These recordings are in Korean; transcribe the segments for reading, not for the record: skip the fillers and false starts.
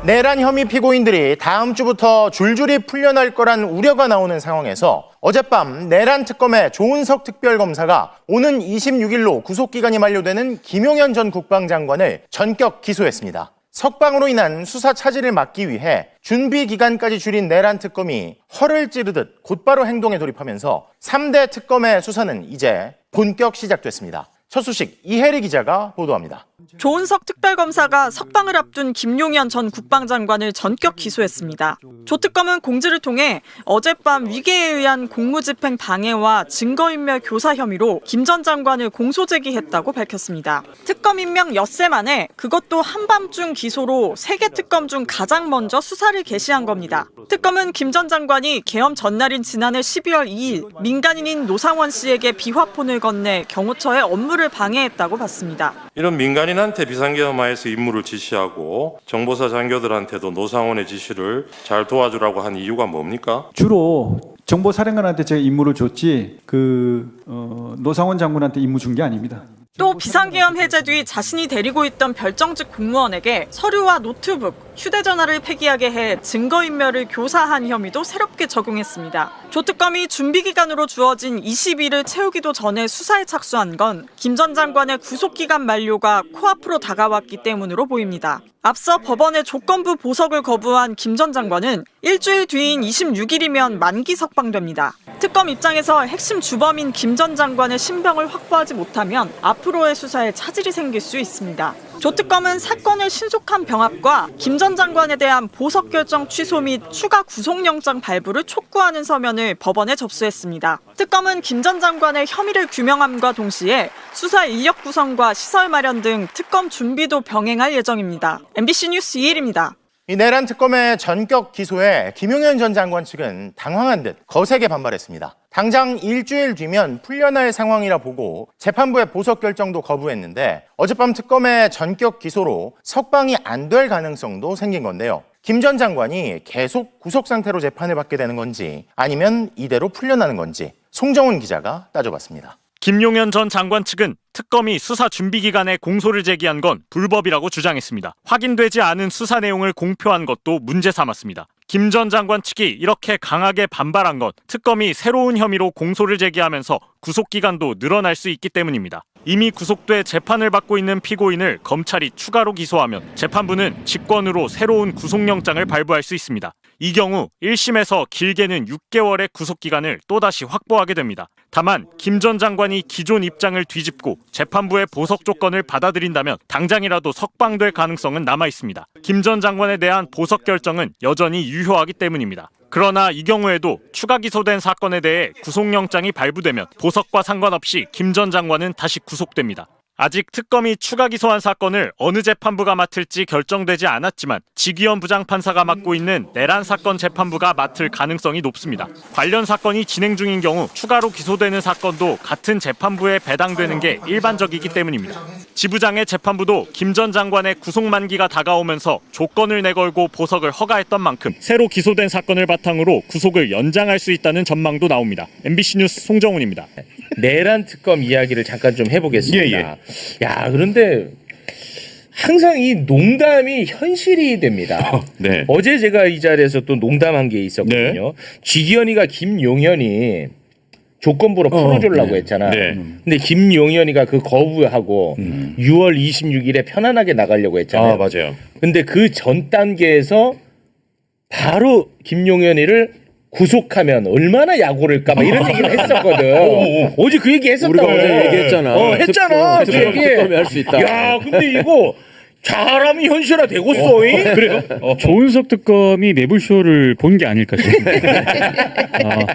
내란 혐의 피고인들이 다음 주부터 줄줄이 풀려날 거란 우려가 나오는 상황에서 어젯밤 내란 특검의 조은석 특별검사가 오는 26일로 구속기간이 만료되는 김용현 전 국방장관을 전격 기소했습니다. 석방으로 인한 수사 차질을 막기 위해 준비 기간까지 줄인 내란 특검이 허를 찌르듯 곧바로 행동에 돌입하면서 3대 특검의 수사는 이제 본격 시작됐습니다. 첫 소식 이혜리 기자가 보도합니다. 조은석 특별검사가 석방을 앞둔 김용현 전 국방장관을 전격 기소했습니다. 조 특검은 공지를 통해 어젯밤 위계에 의한 공무집행 방해와 증거인멸 교사 혐의로 김 전 장관을 공소제기했다고 밝혔습니다. 특검 임명 엿새 만에 그것도 한밤중 기소로 3개 특검 중 가장 먼저 수사를 개시한 겁니다. 특검은 김 전 장관이 계엄 전날인 지난해 12월 2일 민간인인 노상원 씨에게 비화폰을 건네 경호처의 업무를 방해했다고 봤습니다. 이런 민간인한테 비상계엄하에서 임무를 지시하고 정보사 장교들한테도 노상원의 지시를 잘 도와주라고 한 이유가 뭡니까? 주로 정보사령관한테 제가 임무를 줬지 노상원 장군한테 임무 준 게 아닙니다. 또 비상계엄 해제 뒤 자신이 데리고 있던 별정직 공무원에게 서류와 노트북, 휴대전화를 폐기하게 해 증거인멸을 교사한 혐의도 새롭게 적용했습니다. 조 특검이 준비기간으로 주어진 20일을 채우기도 전에 수사에 착수한 건 김 전 장관의 구속기간 만료가 코앞으로 다가왔기 때문으로 보입니다. 앞서 법원의 조건부 보석을 거부한 김 전 장관은 일주일 뒤인 26일이면 만기 석방됩니다. 특검 입장에서 핵심 주범인 김 전 장관의 신병을 확보하지 못하면 앞으로의 수사에 차질이 생길 수 있습니다. 조 특검은 사건의 신속한 병합과 김 전 장관에 대한 보석 결정 취소 및 추가 구속영장 발부를 촉구하는 서면을 법원에 접수했습니다. 특검은 김 전 장관의 혐의를 규명함과 동시에 수사 인력 구성과 시설 마련 등 특검 준비도 병행할 예정입니다. MBC 뉴스 이혜리입니다. 이 내란 특검의 전격 기소에 김용현 전 장관 측은 당황한 듯 거세게 반발했습니다. 당장 일주일 뒤면 풀려날 상황이라 보고 재판부의 보석 결정도 거부했는데 어젯밤 특검의 전격 기소로 석방이 안 될 가능성도 생긴 건데요. 김 전 장관이 계속 구속 상태로 재판을 받게 되는 건지 아니면 이대로 풀려나는 건지 송정훈 기자가 따져봤습니다. 김용현 전 장관 측은 특검이 수사 준비 기간에 공소를 제기한 건 불법이라고 주장했습니다. 확인되지 않은 수사 내용을 공표한 것도 문제 삼았습니다. 김 전 장관 측이 이렇게 강하게 반발한 건 특검이 새로운 혐의로 공소를 제기하면서 구속 기간도 늘어날 수 있기 때문입니다. 이미 구속돼 재판을 받고 있는 피고인을 검찰이 추가로 기소하면 재판부는 직권으로 새로운 구속영장을 발부할 수 있습니다. 이 경우 1심에서 길게는 6개월의 구속기간을 또다시 확보하게 됩니다. 다만 김 전 장관이 기존 입장을 뒤집고 재판부의 보석 조건을 받아들인다면 당장이라도 석방될 가능성은 남아 있습니다. 김 전 장관에 대한 보석 결정은 여전히 유효하기 때문입니다. 그러나 이 경우에도 추가 기소된 사건에 대해 구속영장이 발부되면 보석과 상관없이 김 전 장관은 다시 구속됩니다. 아직 특검이 추가 기소한 사건을 어느 재판부가 맡을지 결정되지 않았지만 지기현 부장판사가 맡고 있는 내란 사건 재판부가 맡을 가능성이 높습니다. 관련 사건이 진행 중인 경우 추가로 기소되는 사건도 같은 재판부에 배당되는 게 일반적이기 때문입니다. 지부장의 재판부도 김 전 장관의 구속 만기가 다가오면서 조건을 내걸고 보석을 허가했던 만큼 새로 기소된 사건을 바탕으로 구속을 연장할 수 있다는 전망도 나옵니다. MBC 뉴스 송정훈입니다. 내란 특검 이야기를 잠깐 좀 해보겠습니다. 야, 그런데 항상 이 농담이 현실이 됩니다. 네. 어제 제가 이 자리에서 또 농담한 게 있었거든요. 지기현이가 김용현이 조건부로 풀어주려고 했잖아. 네. 근데 김용현이가 그 거부하고 6월 26일에 편안하게 나가려고 했잖아요. 아, 맞아요. 근데 그 전 단계에서 바로 김용현이를 구속하면 얼마나 약오를까 막 이런 얘기를 했었거든. 어제 그 얘기 했었다고. 우리가 어제 얘기했잖아. 했잖아. 그 얘기. 특검이 할 수 있다. 야, 근데 이거 잘하면 현실화 되고 쏘잉? 그래요? 조은석 특검이 매불쇼를 본 게 아닐까 싶습니다.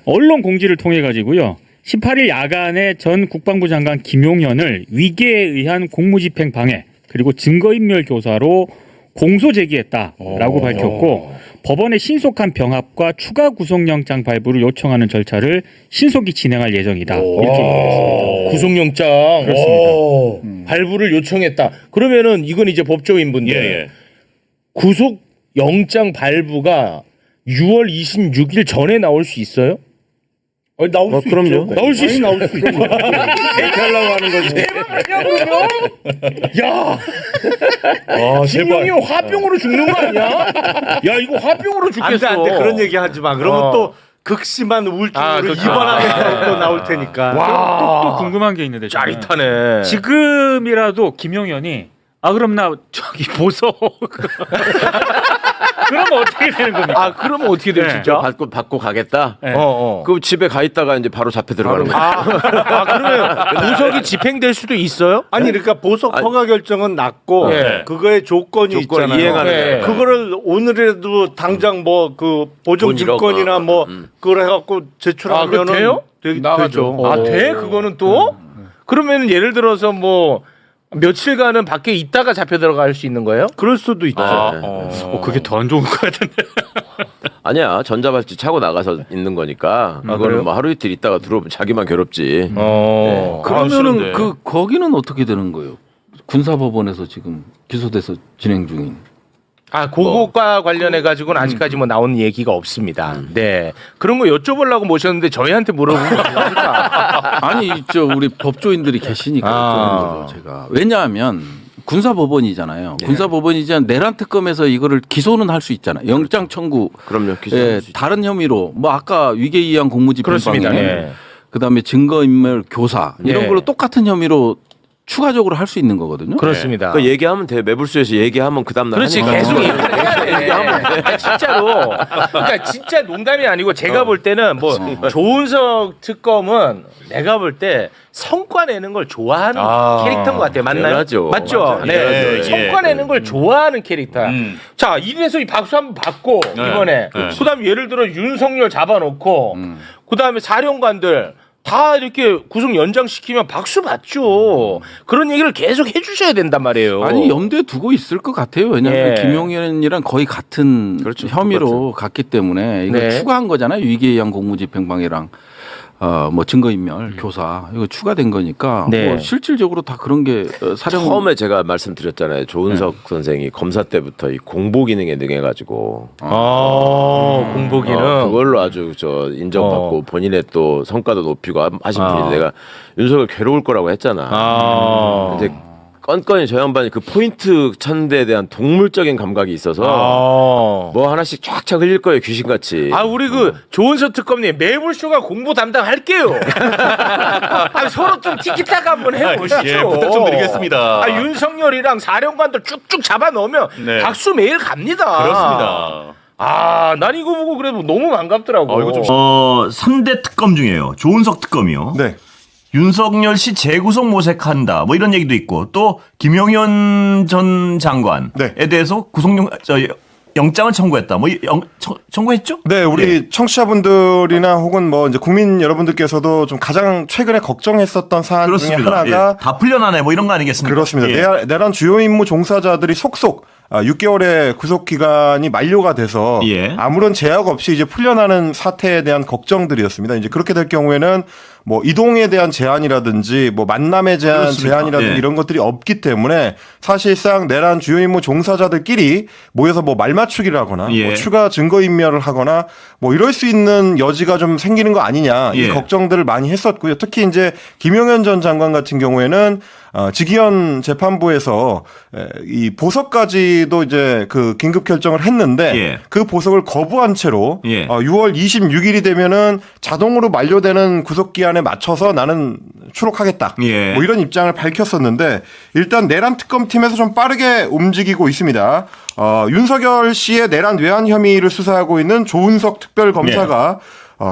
언론 공지를 통해 가지고요. 18일 야간에 전 국방부 장관 김용현을 위계에 의한 공무집행 방해 그리고 증거인멸 교사로 공소 제기했다라고 밝혔고 법원의 신속한 병합과 추가 구속영장 발부를 요청하는 절차를 신속히 진행할 예정이다. 이렇게 얘기했습니다. 구속영장 그렇습니다. 발부를 요청했다. 그러면은 이건 이제 법조인분들 구속영장 발부가 6월 26일 전에 나올 수 있어요? 나올 수 그럼요. 있죠. 나올 수 있어. 나올 수 있죠. 대피하려고 하는 거지. 야, 김용이 화병으로 죽는 거 아니야? 야, 이거 화병으로 죽겠어. 안 돼. 그런 얘기 하지 마. 그러면 또 극심한 우울증으로 입원하면 또 나올 테니까. 또 궁금한 게 있는데 저는. 짜릿하네. 지금이라도 김용현이 그럼 나 저기 보석 그러면 어떻게 되는 겁니까? 그러면 어떻게 돼, 네. 진짜? 받고 가겠다. 네. 그 집에 가 있다가 이제 바로 잡혀 들어가는 거야. 그러면 보석이 집행될 수도 있어요? 아니 그러니까 보석 허가 결정은 났고 네. 그거의 조건이 있잖아요. 이행하는 네. 거야. 그거를 오늘이라도 당장 뭐 그 보증 돈 증권이나 잃어. 뭐 그걸 해갖고 제출하면은 그거 돼요? 되죠. 돼? 그거는 또? 그러면 예를 들어서 뭐 며칠간은 밖에 있다가 잡혀 들어갈 수 있는 거예요? 그럴 수도 있죠. 그게 더 안 좋은 것 같은데. 아니야. 전자발찌 차고 나가서 있는 거니까. 그래요? 그거는 뭐 하루 이틀 있다가 들어오면 자기만 괴롭지. 그러면은 거기는 어떻게 되는 거예요? 군사법원에서 지금 기소돼서 진행 중인. 그것과 관련해 가지고는 아직까지 뭐 나온 얘기가 없습니다. 네. 그런 거 여쭤보려고 모셨는데 저희한테 물어보면 어떡합니까? 아니 우리 법조인들이 계시니까 여쭤보는 거죠, 제가. 왜냐하면 군사법원이잖아요. 군사법원이지만 내란 특검에서 이거를 기소는 할 수 있잖아요. 영장 청구. 그럼요. 다른 혐의로 뭐 아까 위계이양 그렇습니다. 공무집행방해, 네. 그다음에 증거인멸 교사 이런 네. 걸로 똑같은 혐의로 추가적으로 할 수 있는 거거든요. 그렇습니다. 그 얘기하면 돼. 매불수에서 얘기하면 그 다음날 그렇지, 하니까. 계속 얘기하면 돼. 진짜로. 그러니까 진짜 농담이 아니고 제가 볼 때는 뭐 조은석 특검은 내가 볼 때 성과 내는 걸 좋아하는 캐릭터인 것 같아요. 맞나요? 당연하죠. 맞죠? 네. 성과 내는 걸 좋아하는 캐릭터야. 자, 이래서 이 박수 한번 받고 이번에 그다음 예를 들어 윤석열 잡아놓고 그다음에 사령관들 다 이렇게 구속 연장시키면 박수 받죠. 그런 얘기를 계속 해주셔야 된단 말이에요. 아니 염두에 두고 있을 것 같아요. 왜냐하면 예. 김용현이랑 거의 같은 그렇죠. 혐의로 갔기 때문에 이거 네. 추가한 거잖아요. 위계의양 공무집행방해랑 뭐 증거인멸, 교사 이거 추가된 거니까 네. 뭐 실질적으로 다 그런 게 사령 처음에 제가 말씀드렸잖아요. 조은석 선생이 검사 때부터 이 공보 기능에 능해가지고 공보 기능. 그걸로 아주 인정받고 본인의 또 성과도 높이고 하신 분인데 내가 윤석열 괴로울 거라고 했잖아. 근데 건건이 저 양반이 그 포인트 찾는 데에 대한 동물적인 감각이 있어서 뭐 하나씩 쫙쫙 흘릴 거예요. 귀신같이. 우리 그 조은석 특검님 매불쇼가 공보 담당할게요. 서로 좀 티키타카 한번 해보시죠. 부탁 좀 드리겠습니다. 윤석열이랑 사령관들 쭉쭉 잡아 넣으면 박수 매일 갑니다. 그렇습니다. 난 이거 보고 그래도 너무 반갑더라고. 이거 좀 3대 특검 중에요. 조은석 특검이요. 네. 윤석열 씨 재구속 모색한다. 뭐 이런 얘기도 있고 또 김용현 전 장관에 대해서 영장을 청구했다. 청구했죠? 네, 우리 청취자분들이나 혹은 뭐 이제 국민 여러분들께서도 좀 가장 최근에 걱정했었던 사안 그렇습니다. 중에 하나가 다 풀려나네. 뭐 이런 거 아니겠습니까? 그렇습니다. 내란 주요 임무 종사자들이 속속 6개월의 구속 기간이 만료가 돼서 아무런 제약 없이 이제 풀려나는 사태에 대한 걱정들이었습니다. 이제 그렇게 될 경우에는 뭐 이동에 대한 제한이라든지 뭐 만남에 대한 제한이라든지 이런 것들이 없기 때문에 사실상 내란 주요 임무 종사자들끼리 모여서 뭐 말맞추기를 하거나 뭐 추가 증거 인멸을 하거나 뭐 이럴 수 있는 여지가 좀 생기는 거 아니냐 이 걱정들을 많이 했었고요. 특히 이제 김용현 전 장관 같은 경우에는 직위원 재판부에서 이 보석까지도 이제 그 긴급 결정을 했는데 그 보석을 거부한 채로 6월 26일이 되면은 자동으로 만료되는 구속 기한에 맞춰서 나는 추록하겠다. 뭐 이런 입장을 밝혔었는데 일단 내란 특검팀에서 좀 빠르게 움직이고 있습니다. 윤석열 씨의 내란 외환 혐의를 수사하고 있는 조은석 특별검사가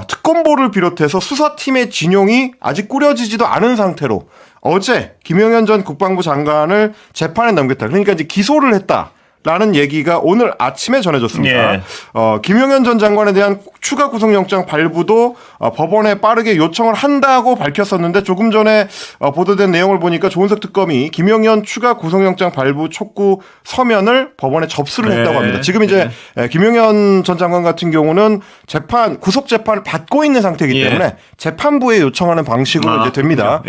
특검보를 비롯해서 수사팀의 진용이 아직 꾸려지지도 않은 상태로 어제 김용현 전 국방부 장관을 재판에 넘겼다. 그러니까 이제 기소를 했다라는 얘기가 오늘 아침에 전해졌습니다. 김용현 전 장관에 대한 추가 구속영장 발부도 법원에 빠르게 요청을 한다고 밝혔었는데 조금 전에 보도된 내용을 보니까 조은석 특검이 김용현 추가 구속영장 발부 촉구 서면을 법원에 접수를 했다고 합니다. 지금 이제 김용현 전 장관 같은 경우는 구속 재판을 받고 있는 상태이기 때문에 재판부에 요청하는 방식으로 이제 됩니다.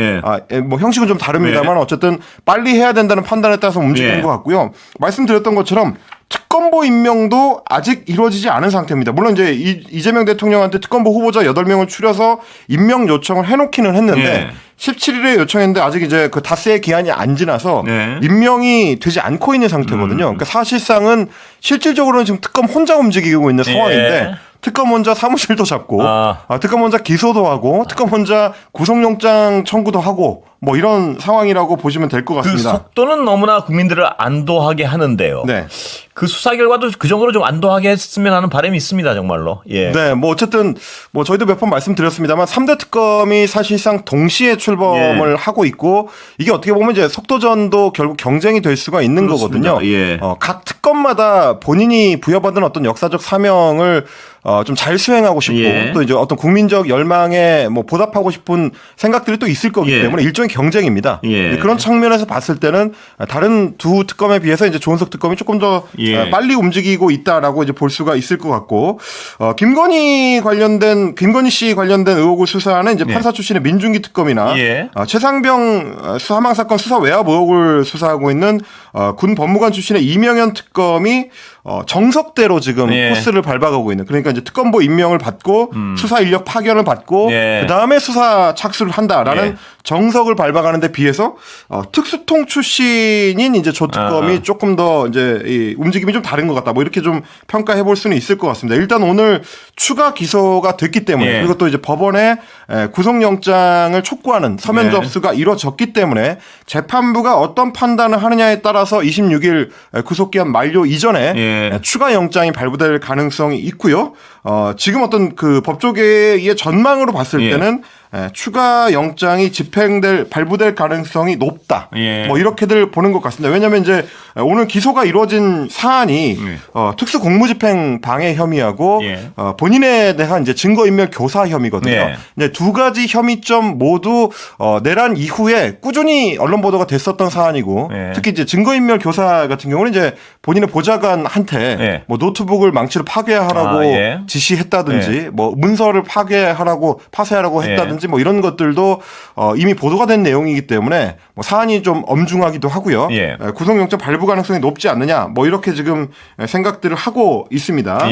뭐 형식은 좀 다릅니다만 어쨌든 빨리 해야 된다는 판단에 따라서 움직이는 것 같고요. 말씀드렸던 것처럼 것처럼 특검보 임명도 아직 이루어지지 않은 상태입니다. 물론 이제 이재명 대통령한테 특검보 후보자 8명을 추려서 임명 요청을 해놓기는 했는데 17일에 요청했는데 아직 이제 그 닷새의 기한이 안 지나서 임명이 되지 않고 있는 상태거든요. 그러니까 사실상은 실질적으로는 지금 특검 혼자 움직이고 있는 상황인데 특검 혼자 사무실도 잡고 특검 혼자 기소도 하고 특검 혼자 구속영장 청구도 하고 뭐 이런 상황이라고 보시면 될 것 같습니다. 그 속도는 너무나 국민들을 안도하게 하는데요. 네. 그 수사 결과도 그 정도로 좀 안도하게 했으면 하는 바람이 있습니다, 정말로. 예. 네, 뭐 어쨌든 뭐 저희도 몇 번 말씀드렸습니다만 3대 특검이 사실상 동시에 출범을 하고 있고 이게 어떻게 보면 이제 속도전도 결국 경쟁이 될 수가 있는 그렇습니다. 거거든요. 예. 각 특검마다 본인이 부여받은 어떤 역사적 사명을 좀 잘 수행하고 싶고 또 이제 어떤 국민적 열망에 뭐 보답하고 싶은 생각들이 또 있을 거기 때문에 일종의 경쟁입니다. 그런 측면에서 봤을 때는 다른 두 특검에 비해서 이제 조은석 특검이 조금 더 빨리 움직이고 있다라고 이제 볼 수가 있을 것 같고 김건희 씨 관련된 의혹을 수사하는 이제 판사 출신의 민중기 특검이나 최상병 사망 사건 수사 외압 의혹을 수사하고 있는 군 법무관 출신의 이명현 특검이 정석대로 지금 코스를 밟아가고 있는 그러니까 이제 특검보 임명을 받고 수사 인력 파견을 받고 그 다음에 수사 착수를 한다라는 정석을 밟아가는 데 비해서 특수통 출신인 이제 조 특검이 조금 더 이제 이 움직임이 좀 다른 것 같다. 뭐 이렇게 좀 평가해 볼 수는 있을 것 같습니다. 일단 오늘 추가 기소가 됐기 때문에 그리고 또 이제 법원에 구속영장을 촉구하는 서면 접수가 이루어졌기 때문에 재판부가 어떤 판단을 하느냐에 따라서 26일 구속기한 만료 이전에 추가 영장이 발부될 가능성이 있고요. 지금 어떤 그 법조계의 전망으로 봤을 때는 추가 영장이 발부될 가능성이 높다. 뭐 이렇게들 보는 것 같습니다. 왜냐하면 이제 오늘 기소가 이루어진 사안이 특수 공무집행 방해 혐의하고 본인에 대한 이제 증거인멸 교사 혐의거든요. 이제 두 가지 혐의점 모두 내란 이후에 꾸준히 언론 보도가 됐었던 사안이고 특히 이제 증거인멸 교사 같은 경우는 이제 본인의 보좌관한테 뭐 노트북을 망치로 파괴하라고 지시했다든지 뭐 문서를 파쇄하라고 했다든지 뭐 이런 것들도 이미 보도가 된 내용이기 때문에 뭐 사안이 좀 엄중하기도 하고요. 구속영장 발부 가능성이 높지 않느냐 뭐 이렇게 지금 생각들을 하고 있습니다.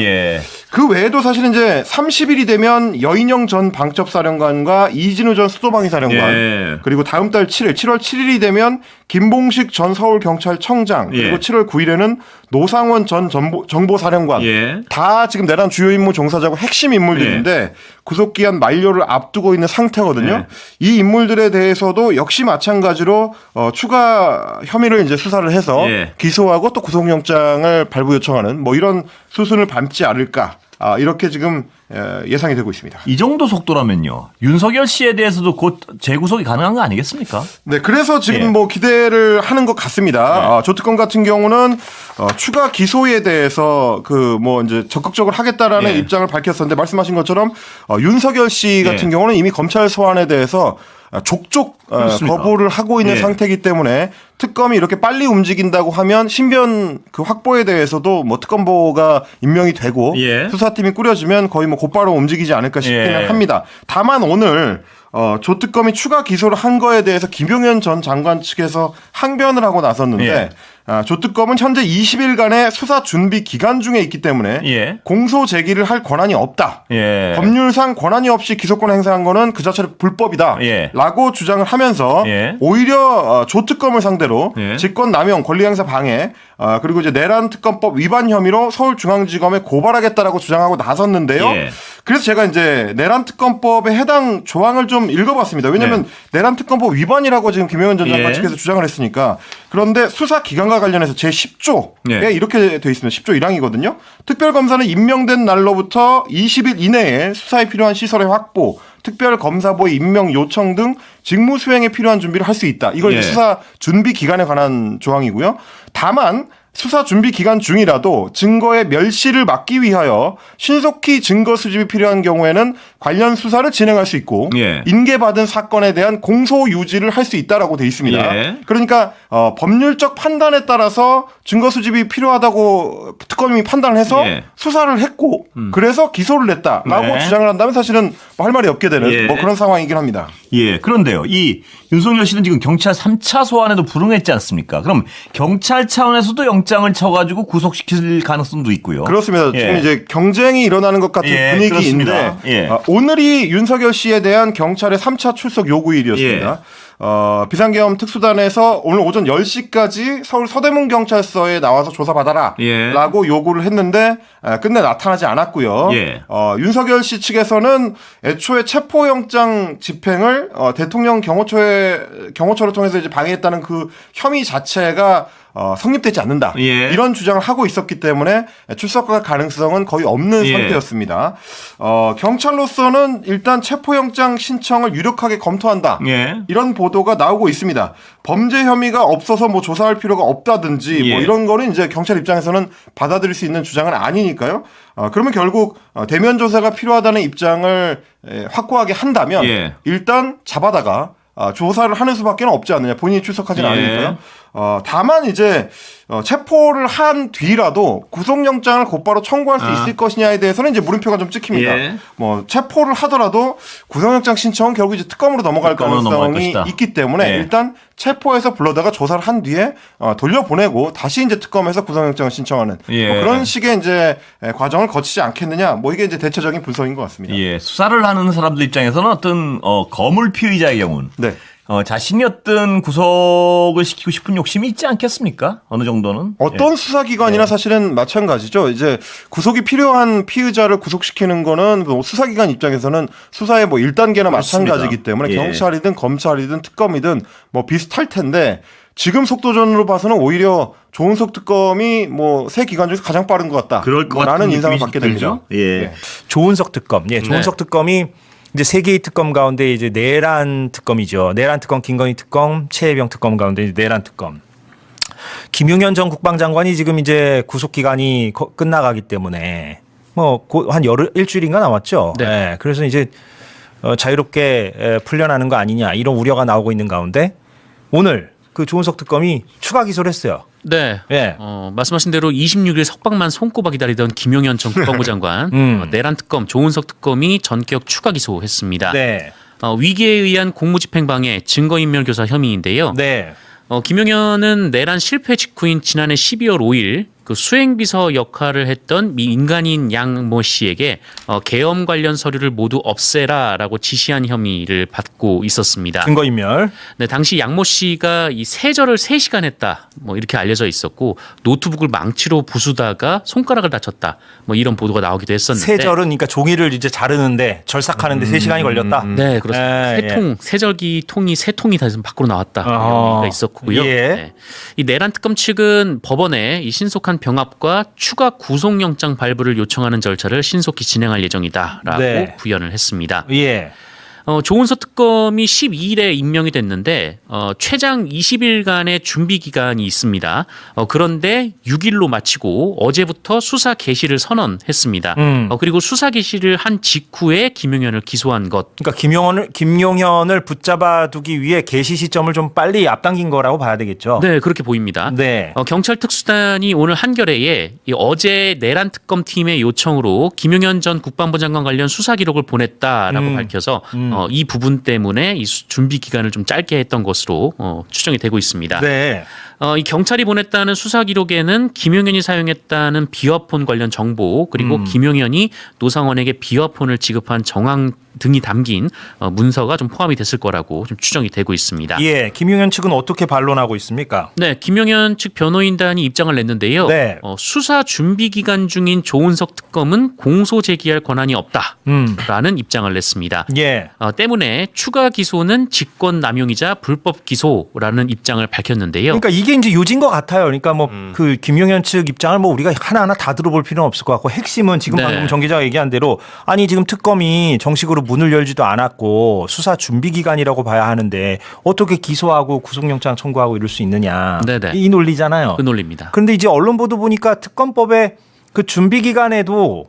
그 외에도 사실은 이제 30일이 되면 여인영 전 방첩사령관과 이진우 전 수도방위사령관 그리고 다음 달 7월 7일이 되면 김봉식 전 서울경찰청장 그리고 7월 9일에는 노상원 전 정보사령관 다 지금 내란 주요 임무 종사자고 핵심 인물들인데 구속기한 만료를 앞두고 있는 상태거든요. 이 인물들에 대해서도 역시 마찬가지로 추가 혐의를 이제 수사를 해서 기소하고 또 구속영장을 발부 요청하는 뭐 이런 수순을 밟지 않을까 이렇게 지금 예상이 되고 있습니다. 이 정도 속도라면요. 윤석열 씨에 대해서도 곧 재구속이 가능한 거 아니겠습니까? 네, 그래서 지금 뭐 기대를 하는 것 같습니다. 조 특검 같은 경우는 추가 기소에 대해서 그 뭐 이제 적극적으로 하겠다라는 입장을 밝혔었는데 말씀하신 것처럼 윤석열 씨 같은 경우는 이미 검찰 소환에 대해서 족족 거부를 하고 있는 상태이기 때문에 특검이 이렇게 빨리 움직인다고 하면 신변 그 확보에 대해서도 뭐 특검보가 임명이 되고 수사팀이 꾸려지면 거의 뭐 곧바로 움직이지 않을까 싶기는 합니다. 다만 오늘 조 특검이 추가 기소를 한 거에 대해서 김용현 전 장관 측에서 항변을 하고 나섰는데 조 특검은 현재 20일간의 수사 준비 기간 중에 있기 때문에 공소 제기를 할 권한이 없다. 법률상 권한이 없이 기소권 행사한 거는 그 자체로 불법이다. 라고 주장을 하면서 오히려 조 특검을 상대로 직권 남용, 권리 행사 방해 그리고 이제 내란 특검법 위반 혐의로 서울중앙지검에 고발하겠다라고 주장하고 나섰는데요. 그래서 제가 이제 내란 특검법의 해당 조항을 좀 읽어봤습니다. 왜냐하면 내란 특검법 위반이라고 지금 김용현 전 장관 측에서 주장을 했으니까. 그런데 수사 기간과 관련해서 제10조에 이렇게 돼 있습니다. 10조 1항이거든요. 특별검사는 임명된 날로부터 20일 이내에 수사에 필요한 시설의 확보, 특별검사보의 임명 요청 등 직무 수행에 필요한 준비를 할 수 있다. 이걸 이제 수사 준비 기간에 관한 조항이고요. 다만 수사 준비 기간 중이라도 증거의 멸실을 막기 위하여 신속히 증거 수집이 필요한 경우에는 관련 수사를 진행할 수 있고 예. 인계받은 사건에 대한 공소 유지를 할 수 있다라고 돼 있습니다. 예. 그러니까 법률적 판단에 따라서 증거 수집이 필요하다고 특검이 판단해서 예. 수사를 했고 그래서 기소를 냈다라고 네. 주장을 한다면 사실은 뭐 할 말이 없게 되는 예. 뭐 그런 상황이긴 합니다. 예, 그런데요. 이 윤석열 씨는 지금 경찰 3차 소환에도 불응했지 않습니까? 그럼 경찰 차원에서도 영장을 쳐가지고 구속시킬 가능성도 있고요. 그렇습니다. 예. 지금 이제 경쟁이 일어나는 것 같은 예, 분위기인데 그렇습니다. 예. 오늘이 윤석열 씨에 대한 경찰의 3차 출석 요구일이었습니다. 비상계엄 특수단에서 오늘 오전 10시까지 서울 서대문 경찰서에 나와서 조사받아라 예. 라고 요구를 했는데 끝내 나타나지 않았고요. 예. 윤석열 씨 측에서는 애초에 체포영장 집행을 대통령 경호처를 통해서 이제 방해했다는 그 혐의 자체가 성립되지 않는다. 예. 이런 주장을 하고 있었기 때문에 출석할 가능성은 거의 없는 예. 상태였습니다. 경찰로서는 일단 체포영장 신청을 유력하게 검토한다. 예. 이런 보도가 나오고 있습니다. 범죄 혐의가 없어서 뭐 조사할 필요가 없다든지 예. 뭐 이런 거는 이제 경찰 입장에서는 받아들일 수 있는 주장은 아니니까요. 그러면 결국 대면 조사가 필요하다는 입장을 확고하게 한다면 예. 일단 잡아다가 조사를 하는 수밖에 없지 않느냐. 본인이 출석하지는 예. 않으니까요. 다만 이제 체포를 한 뒤라도 구속영장을 곧바로 청구할 수 있을 것이냐에 대해서는 이제 물음표가 좀 찍힙니다. 예. 뭐 체포를 하더라도 구속영장 신청은 결국 이제 특검으로 넘어갈 특검으로 넘어갈 가능성이 것이다. 있기 때문에 예. 일단 체포해서 불러다가 조사를 한 뒤에 돌려보내고 다시 이제 특검에서 구속영장을 신청하는 예. 뭐 그런 식의 이제 과정을 거치지 않겠느냐. 뭐 이게 이제 대체적인 분석인 것 같습니다. 예, 수사를 하는 사람들 입장에서는 어떤 거물 피의자의 경우는 네. 자신이 어떤 구속을 시키고 싶은 욕심이 있지 않겠습니까? 어느 정도는 어떤 수사기관이나 사실은 마찬가지죠. 이제 구속이 필요한 피의자를 구속시키는 거는 뭐 수사기관 입장에서는 수사의 뭐 1단계나 그렇습니다. 마찬가지이기 때문에 예. 경찰이든 검찰이든 특검이든 뭐 비슷할 텐데 지금 속도전으로 봐서는 오히려 조은석 특검이 뭐 새 기관 중에서 가장 빠른 것 같다. 그럴 것 라는 같은 인상을 느낌이 받게 됩니다. 들죠? 예. 조은석 특검. 예, 조은석 특검이 이제 세 개의 특검 가운데 이제 내란 특검이죠. 내란 특검, 김건희 특검, 최혜병 특검 가운데 이제 내란 특검. 김용현 전 국방장관이 지금 이제 구속 기간이 끝나가기 때문에 뭐 한 일주일인가 남았죠. 네. 그래서 이제 자유롭게 풀려나는 거 아니냐 이런 우려가 나오고 있는 가운데 오늘 그 조은석 특검이 추가 기소를 했어요. 네. 예. 말씀하신 대로 26일 석방만 손꼽아 기다리던 김용현 전 국방부 장관 내란 특검 조은석 특검이 전격 추가 기소했습니다. 네. 위기에 의한 공무집행 방해, 증거인멸교사 혐의인데요. 네. 김용현은 내란 실패 직후인 지난해 12월 5일 그 수행비서 역할을 했던 민간인 양모 씨에게 계엄 관련 서류를 모두 없애라라고 지시한 혐의를 받고 있었습니다. 증거인멸. 네, 당시 양모 씨가 이 세절을 3시간 했다. 뭐 이렇게 알려져 있었고 노트북을 망치로 부수다가 손가락을 다쳤다. 뭐 이런 보도가 나오기도 했었는데. 세절은 그러니까 종이를 이제 자르는데 절삭하는데 3시간이 걸렸다. 네, 그렇습니다. 세절기 통이 3통이 다 밖으로 나왔다. 이런 얘기가 있었고요. 예. 네. 이 내란 특검 측은 법원에 이 신속한 병합과 추가 구속영장 발부를 요청하는 절차를 신속히 진행할 예정이다라고 네. 부연을 했습니다. 예. 조은석 특검이 12일에 임명이 됐는데 최장 20일간의 준비 기간이 있습니다. 그런데 6일로 마치고 어제부터 수사 개시를 선언했습니다. 그리고 수사 개시를 한 직후에 김용현을 기소한 것. 그러니까 김용현을 붙잡아두기 위해 개시 시점을 좀 빨리 앞당긴 거라고 봐야 되겠죠. 네, 그렇게 보입니다. 네. 경찰 특수단이 오늘 한겨레에 어제 내란 특검 팀의 요청으로 김용현 전 국방부 장관 관련 수사 기록을 보냈다라고 밝혀서 이 부분 때문에 이 준비 기간을 좀 짧게 했던 것으로 추정이 되고 있습니다. 네. 이 경찰이 보냈다는 수사 기록에는 김용현이 사용했다는 비화폰 관련 정보 그리고 김용현이 노상원에게 비화폰을 지급한 정황 등이 담긴 문서가 좀 포함이 됐을 거라고 좀 추정이 되고 있습니다. 예, 김용현 측은 어떻게 반론하고 있습니까? 네, 김용현 측 변호인단이 입장을 냈는데요. 네. 수사 준비 기간 중인 조은석 특검은 공소 제기할 권한이 없다라는 입장을 냈습니다. 예. 때문에 추가 기소는 직권 남용이자 불법 기소라는 입장을 밝혔는데요. 그러니까 이게 이제 요지인 것 같아요. 그러니까 뭐 그 김용현 측 입장을 뭐 우리가 하나하나 다 들어볼 필요는 없을 것 같고 핵심은 지금 네. 방금 정 기자가 얘기한 대로 아니 지금 특검이 정식으로 문을 열지도 않았고 수사 준비 기간이라고 봐야 하는데 어떻게 기소하고 구속영장 청구하고 이럴 수 있느냐. 네네. 이 논리잖아요. 그 논리입니다. 그런데 이제 언론 보도 보니까 특검법에 그 준비 기간에도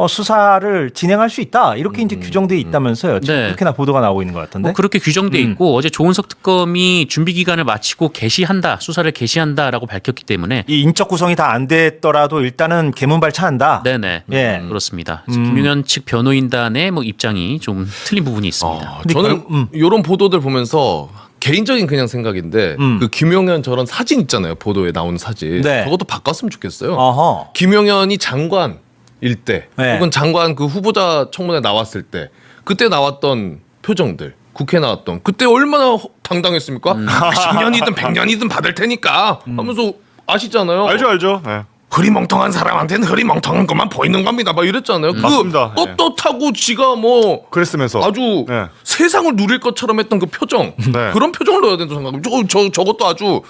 수사를 진행할 수 있다 이렇게 이제 규정돼 있다면서요. 지금 네. 그렇게나 보도가 나오고 있는 것 같은데. 뭐 그렇게 규정돼 있고 어제 조은석 특검이 준비 기간을 마치고 개시한다, 수사를 개시한다라고 밝혔기 때문에 이 인적 구성이 다 안 됐더라도 일단은 개문 발차한다. 네네. 예. 그렇습니다. 김용현 측 변호인단의 뭐 입장이 좀 틀린 부분이 있습니다. 저는 이런 보도들 보면서 개인적인 그냥 생각인데 그 김용현 저런 사진 있잖아요. 보도에 나오는 사진. 네. 그것도 바꿨으면 좋겠어요. 어허. 김용현이 장관일 때 네. 혹은 장관 그 후보자 청문회 나왔을 때 그때 나왔던 표정들 국회 나왔던 그때 얼마나 당당했습니까? 10년이든 100년이든 받을 테니까 하면서 아시잖아요. 알죠. 네. 흐리멍텅한 사람한테는 흐리멍텅한 것만 보이는 겁니다. 막 이랬잖아요. 맞습니다. 그 떳떳하고 지가 뭐 그랬으면서 아주 네. 세상을 누릴 것처럼 했던 그 표정 네. 그런 표정을 넣어야 된다고 생각합니다. 저것도 아주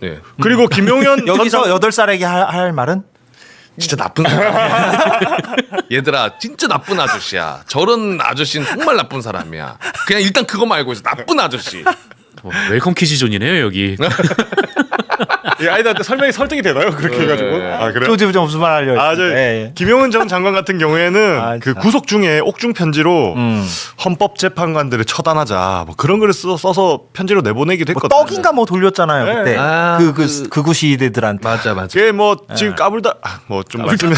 네. 그리고 김용현 여기서 8살에게 할 말은 진짜 나쁜 사람이야. 얘들아 진짜 나쁜 아저씨야. 저런 아저씨는 정말 나쁜 사람이야. 그냥 일단 그거만 알고 있어. 나쁜 아저씨. 웰컴 퀴즈존이네요 여기. 예, 아이들한테 설득이 되나요? 그렇게 해가지고. 아, 그래요? 또 좀 무슨 말 하려고. 김용은 전 장관 같은 경우에는 그 구속 중에 옥중 편지로 헌법재판관들을 처단하자 뭐 그런 글을 써서 편지로 내보내기도 했거든요. 떡인가 뭐 돌렸잖아요 그때. 극우 시대들한테. 맞아. 그게 뭐 지금 까불다 뭐 좀 말씀을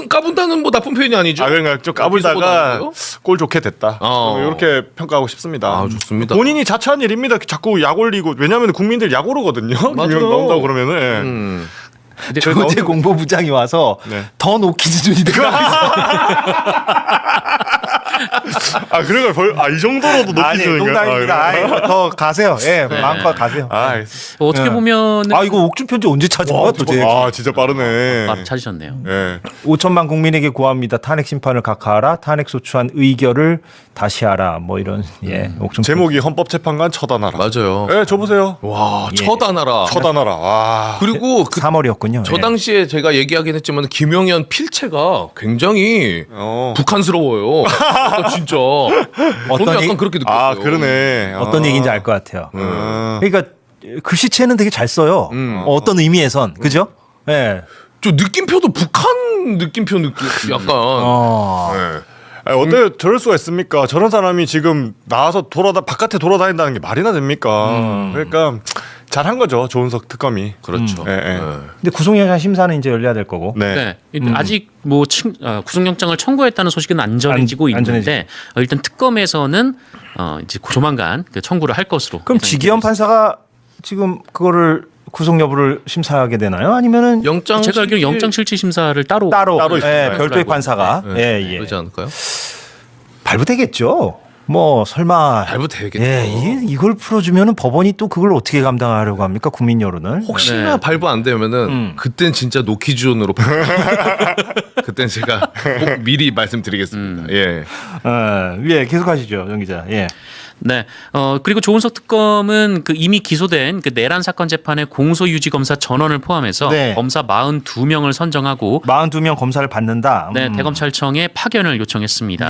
까분다는 뭐 나쁜 표현이 아니죠. 그러니까 좀 까불다가 꼴 좋게 됐다. 이렇게 평가하고 싶습니다. 아, 좋습니다. 본인이 자처한 일입니다. 자꾸 약 올리고 왜냐하면 국민들 약 오르거든요. 맞아요. 나온다고 그러면은. 근데 조재 공보부장이 와서 더 놓기 기준이 이 정도로도 높이 주는 거예요? 농담입니다. 더 가세요. 예, 마음껏 가세요. 어떻게 보면은 이거 옥중 편지 언제 찾은 거야 도대체? 진짜 빠르네. 바로 찾으셨네요. 5천만 국민에게 구합니다. 탄핵 심판을 각하하라. 탄핵 소추안 의결을 다시 하라. 뭐 이런 옥중 제목이 헌법재판관 처단하라. 맞아요. 예, 저 보세요. 와, 처단하라. 와. 그리고 3월이었군요. 저 당시에 제가 얘기하긴 했지만 김용현 필체가 굉장히 북한스러워요. 진짜. 저는 약간 그렇게 느꼈어요. 그러네. 어떤 얘기인지 알 것 같아요. 그러니까 글씨체는 되게 잘 써요. 어떤 의미에선 그죠? 예. 저 느낌표도 북한 느낌표 약간. 어떻게 저럴 수가 있습니까? 저런 사람이 지금 나와서 바깥에 돌아다닌다는 게 말이나 됩니까? 그러니까 잘한 거죠, 조은석 특검이. 그렇죠. 근데 구속영장 심사는 이제 열려야 될 거고. 네. 아직 뭐 구속영장을 청구했다는 소식은 안 전해지고 있는데 일단 특검에서는 이제 조만간 그 청구를 할 것으로. 그럼 지기현 판사가 지금 그거를 구속 여부를 심사하게 되나요? 아니면은 제가 알기로 영장 실질 심사를 따로 별도의 판사가 그러지 않을까요? 발부되겠죠. 뭐 설마 발부되겠죠. 이걸 풀어주면은 법원이 또 그걸 어떻게 감당하려고 합니까? 국민 여론을 혹시나 발부 안 되면은 그땐 진짜 노키즈존으로 그땐 제가 꼭 미리 말씀드리겠습니다. 예, 계속하시죠, 정 기자. 예. 네. 그리고 조은석 특검은 그 이미 기소된 그 내란 사건 재판의 공소유지 검사 전원을 포함해서 검사 42명을 선정하고 42명 검사를 받는다. 네, 대검찰청에 파견을 요청했습니다.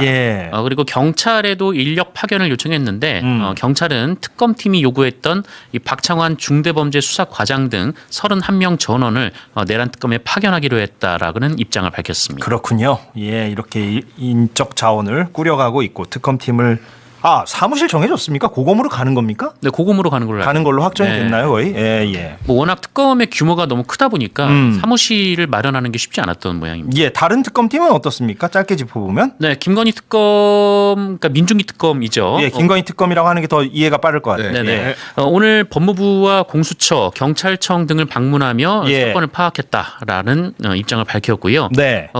그리고 경찰에도 인력 파견을 요청했는데 경찰은 특검팀이 요구했던 이 박창환 중대범죄수사과장 등 31명 전원을 내란 특검에 파견하기로 했다라는 입장을 밝혔습니다. 그렇군요. 예, 이렇게 인적 자원을 꾸려가고 있고 특검팀을 사무실 정해졌습니까? 고검으로 가는 겁니까? 네, 고검으로 가는 걸로 확정이 됐나요, 거의? 예. 뭐 워낙 특검의 규모가 너무 크다 보니까 사무실을 마련하는 게 쉽지 않았던 모양입니다. 예, 다른 특검팀은 어떻습니까? 짧게 짚어보면? 네, 김건희 특검, 그러니까 민중기 특검이죠. 예, 김건희 특검이라고 하는 게 더 이해가 빠를 것 같아요. 네. 오늘 법무부와 공수처, 경찰청 등을 방문하며 사건을 파악했다라는 입장을 밝혔고요.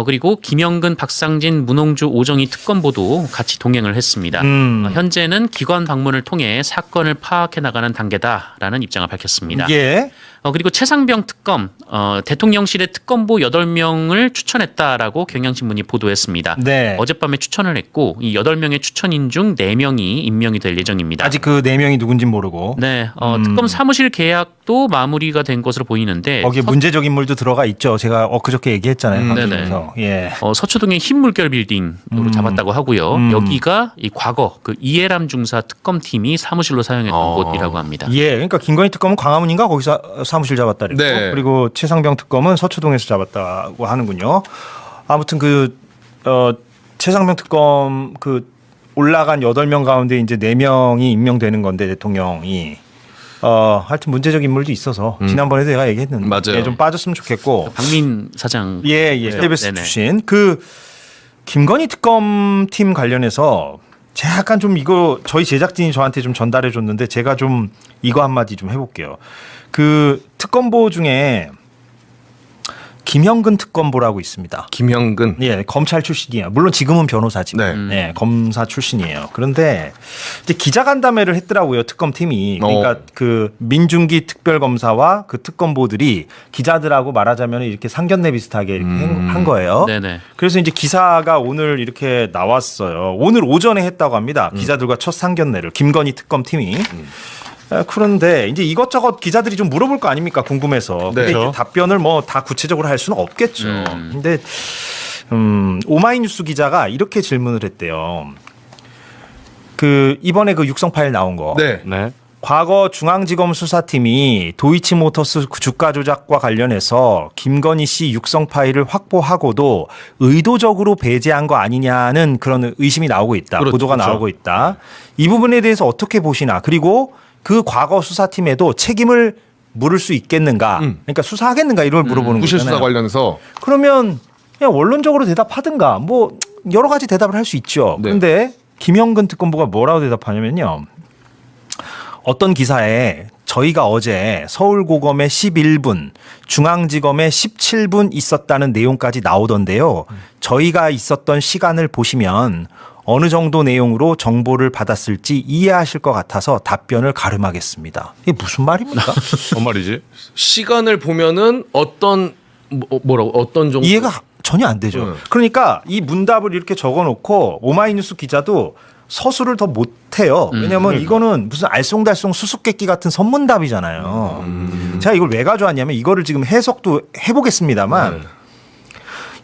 그리고 김영근, 박상진, 문홍주, 오정희 특검보도 같이 동행을 했습니다. 현재는 기관 방문을 통해 사건을 파악해 나가는 단계다라는 입장을 밝혔습니다. 그리고 최상병 특검, 대통령실의 특검보 8명을 추천했다라고 경향신문이 보도했습니다. 어젯밤에 추천을 했고 이 8명의 추천인 중 4명이 임명이 될 예정입니다. 아직 그 4명이 누군지 모르고. 특검 사무실 계약도 마무리가 된 것으로 보이는데 거기에 문제적 인물도 들어가 있죠. 제가 엊그저께 얘기했잖아요. 서초동의 흰물결 빌딩으로 잡았다고 하고요. 여기가 이 과거 그 이해람 중사 특검팀이 사무실로 사용했던 곳이라고 합니다. 그러니까 김건희 특검은 광화문인가 거기서 사무실 잡았다 그랬고 그리고 최상병 특검은 서초동에서 잡았다고 하는군요. 아무튼 그 최상병 특검 그 올라간 8명 가운데 이제 4명이 임명되는 건데 대통령이 하여튼 문제적 인물도 있어서 지난번에도 내가 얘기했는데 맞아요. 좀 빠졌으면 좋겠고. 박민 사장. 예. KBS 출신 그 김건희 특검팀 관련해서 제가 약간 좀 이거 저희 제작진이 저한테 좀 전달해 줬는데 제가 좀 이거 한마디 좀 해볼게요. 그 특검보 중에 김형근 특검보라고 있습니다. 김형근. 예, 검찰 출신이에요. 물론 지금은 변호사지만, 네. 검사 출신이에요. 그런데 이제 기자간담회를 했더라고요. 특검팀이. 그러니까 그 민중기 특별검사와 그 특검보들이 기자들하고 말하자면 이렇게 상견례 비슷하게 이렇게 한 거예요. 네네. 그래서 이제 기사가 오늘 이렇게 나왔어요. 오늘 오전에 했다고 합니다. 기자들과 첫 상견례를 김건희 특검팀이. 그런데 이제 이것저것 기자들이 좀 물어볼 거 아닙니까? 궁금해서. 근데 이제 답변을 뭐 다 구체적으로 할 수는 없겠죠. 근데 오마이뉴스 기자가 이렇게 질문을 했대요. 그 이번에 그 육성 파일 나온 거. 네. 과거 중앙지검 수사팀이 도이치모터스 주가 조작과 관련해서 김건희 씨 육성 파일을 확보하고도 의도적으로 배제한 거 아니냐는 그런 의심이 나오고 있다. 보도가 나오고 있다. 이 부분에 대해서 어떻게 보시나. 그리고 그 과거 수사팀에도 책임을 물을 수 있겠는가. 그러니까 수사하겠는가 이걸 물어보는 구실 거잖아요. 수사 관련해서. 그러면 그냥 원론적으로 대답하든가 뭐 여러 가지 대답을 할 수 있죠. 그런데 김형근 특검보가 뭐라고 대답하냐면요. 어떤 기사에 저희가 어제 서울고검에 11분, 중앙지검에 17분 있었다는 내용까지 나오던데요. 저희가 있었던 시간을 보시면 어느 정도 내용으로 정보를 받았을지 이해하실 것 같아서 답변을 가름하겠습니다. 이게 무슨 말입니까? 뭔 말이지? 시간을 보면은 어떤 어떤 정도 이해가 전혀 안 되죠. 그러니까 이 문답을 이렇게 적어놓고 오마이뉴스 기자도 서술을 더 못해요. 왜냐하면 이거는 무슨 알쏭달쏭 수수께끼 같은 선문답이잖아요. 제가 이걸 왜 가져왔냐면 이거를 지금 해석도 해보겠습니다만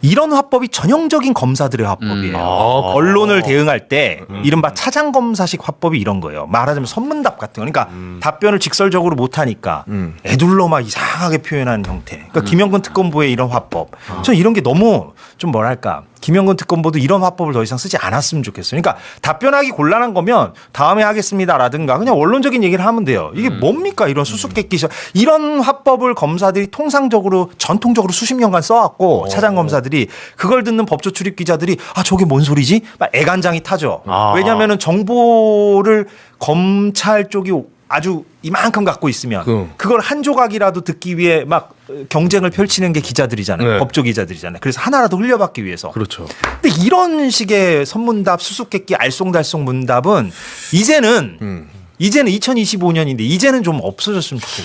이런 화법이 전형적인 검사들의 화법이에요. 언론을 대응할 때 이른바 차장검사식 화법이 이런 거예요. 말하자면 선문답 같은 거. 그러니까 답변을 직설적으로 못하니까 애둘러 막 이상하게 표현하는 형태. 그러니까 김형근 특검보의 이런 화법. 저는 이런 게 너무 좀 뭐랄까. 김형근 특검보도 이런 화법을 더 이상 쓰지 않았으면 좋겠어요. 그러니까 답변하기 곤란한 거면 다음에 하겠습니다라든가 그냥 원론적인 얘기를 하면 돼요. 이게 뭡니까 이런 수수께끼. 이런 화법을 검사들이 통상적으로 전통적으로 수십 년간 써왔고 차장검사들이 그걸 듣는 법조 출입 기자들이 아 저게 뭔 소리지? 막 애간장이 타죠. 왜냐하면 정보를 검찰 쪽이 아주 이만큼 갖고 있으면 그걸 한 조각이라도 듣기 위해 막 경쟁을 펼치는 게 기자들이잖아요. 법조 기자들이잖아요. 그래서 하나라도 흘려받기 위해서. 그렇죠. 근데 이런 식의 선문답, 수수께끼, 알쏭달쏭 문답은 이제는 2025년인데 이제는 좀 없어졌으면 좋겠어요.